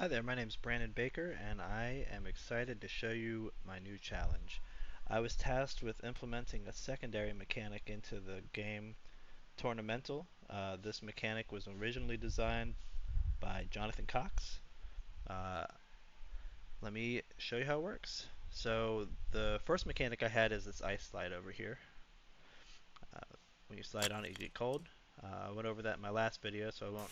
Hi there, my name is Brandon Baker, and I am excited to show you my new challenge. I was tasked with implementing a secondary mechanic into the game Tournamental. This mechanic was originally designed by Jonathan Cox. Uh, Let me show you how it works. So the first mechanic I had is this ice slide over here. When you slide on it, you get cold. I went over that in my last video, so I won't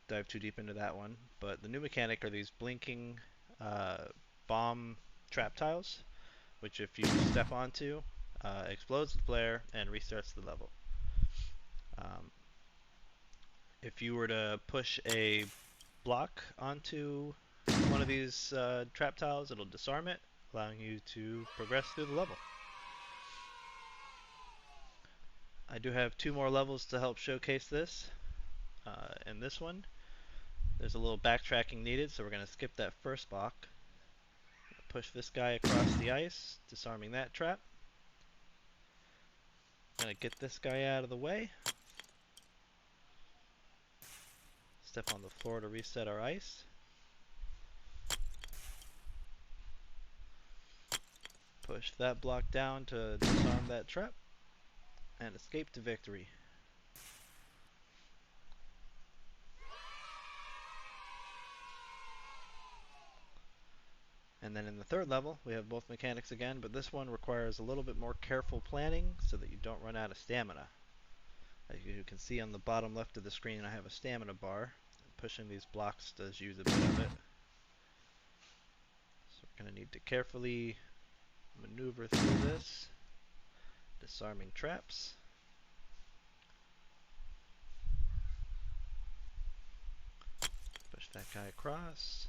dive too deep into that one. But the new mechanic are these blinking uh, bomb trap tiles, which if you step onto, explodes the player and restarts the level. Um, if you were to push a block onto one of these trap tiles, it'll disarm it, allowing you to progress through the level. I do have two more levels to help showcase this. In this one, there's a little backtracking needed, so we're going to skip that first block. Push this guy across the ice, disarming that trap. I'm going to get this guy out of the way. Step on the floor to reset our ice. Push that block down to disarm that trap. And escape to victory. And then in the third level, we have both mechanics again, but this one requires a little bit more careful planning so that you don't run out of stamina. As you can see on the bottom left of the screen, I have a stamina bar. Pushing these blocks does use a bit of it. So we're going to need to carefully maneuver through this, disarming traps. Push that guy across.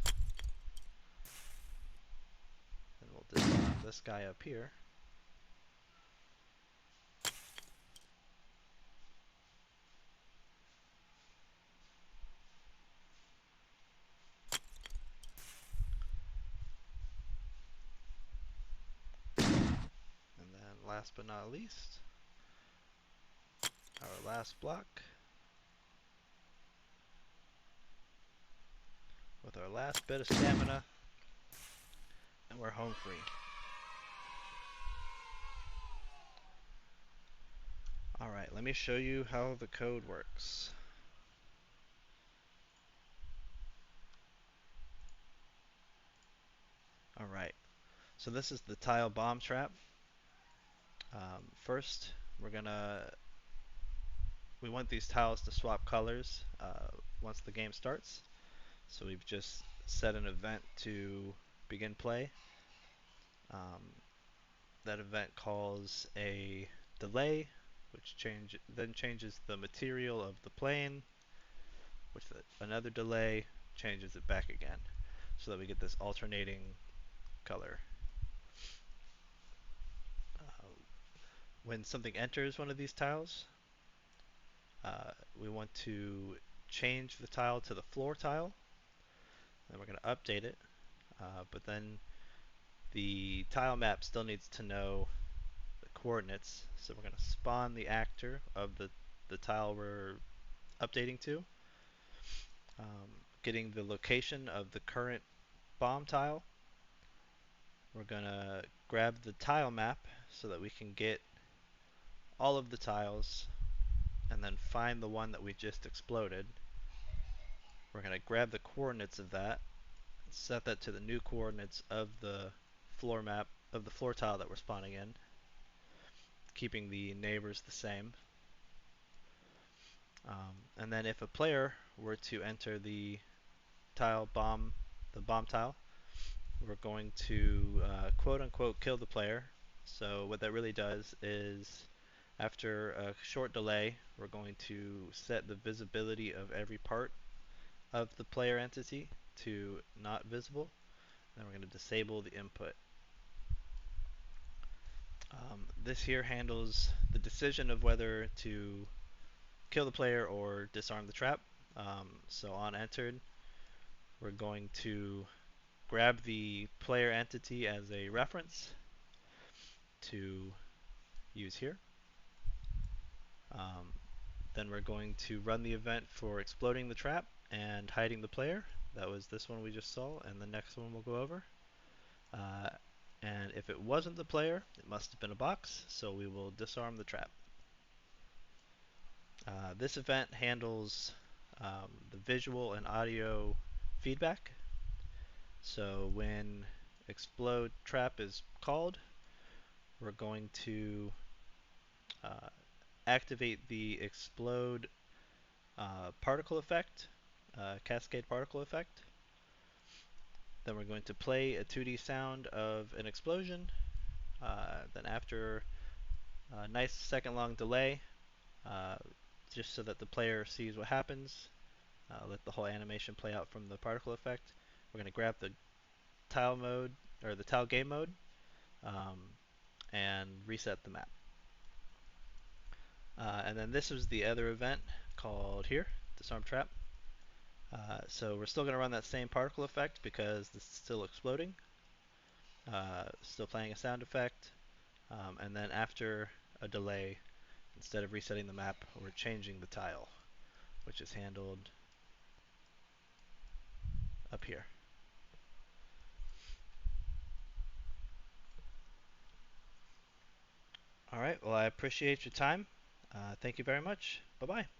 Then we'll disarm this guy up here. And then last but not least, our last block. With our last bit of stamina, and we're home free. Alright, let me show you how the code works. Alright, so this is the tile bomb trap. First, we want these tiles to swap colors once the game starts. So we've just set an event to begin play. That event calls a delay, which then changes the material of the plane, which another delay changes it back again, so that we get this alternating color. Uh, when something enters one of these tiles, we want to change the tile to the floor tile, and we're going to update it, but then the tile map still needs to know the coordinates, so we're going to spawn the actor of the tile we're updating to, getting the location of the current bomb tile. We're going to grab the tile map so that we can get all of the tiles and then find the one that we just exploded. We're going to grab the coordinates of that and set that to the new coordinates of the floor map of the floor tile that we're spawning in, keeping the neighbors the same. And then if a player were to enter the bomb tile, we're going to quote unquote kill the player. So what that really does is, after a short delay, we're going to set the visibility of every part of the player entity to not visible. Then we're going to disable the input. This here handles the decision of whether to kill the player or disarm the trap. So on entered, we're going to grab the player entity as a reference to use here. Then we're going to run the event for exploding the trap and hiding the player. That was this one we just saw, and the next one we'll go over. Uh, and if it wasn't the player, it must have been a box, so we will disarm the trap. This event handles the visual and audio feedback. So when explode trap is called, we're going to uh, activate the explode particle effect, cascade particle effect. Then we're going to play a 2D sound of an explosion. Then after a nice second long delay, uh, just so that the player sees what happens, let the whole animation play out from the particle effect. We're going to grab the tile mode, or the tile game mode, um, and reset the map. And then this is the other event called here, disarm trap. So we're still going to run that same particle effect because this is still exploding. Still playing a sound effect. And then after a delay, instead of resetting the map, we're changing the tile, which is handled up here. All right, well, I appreciate your time. Thank you very much. Bye-bye.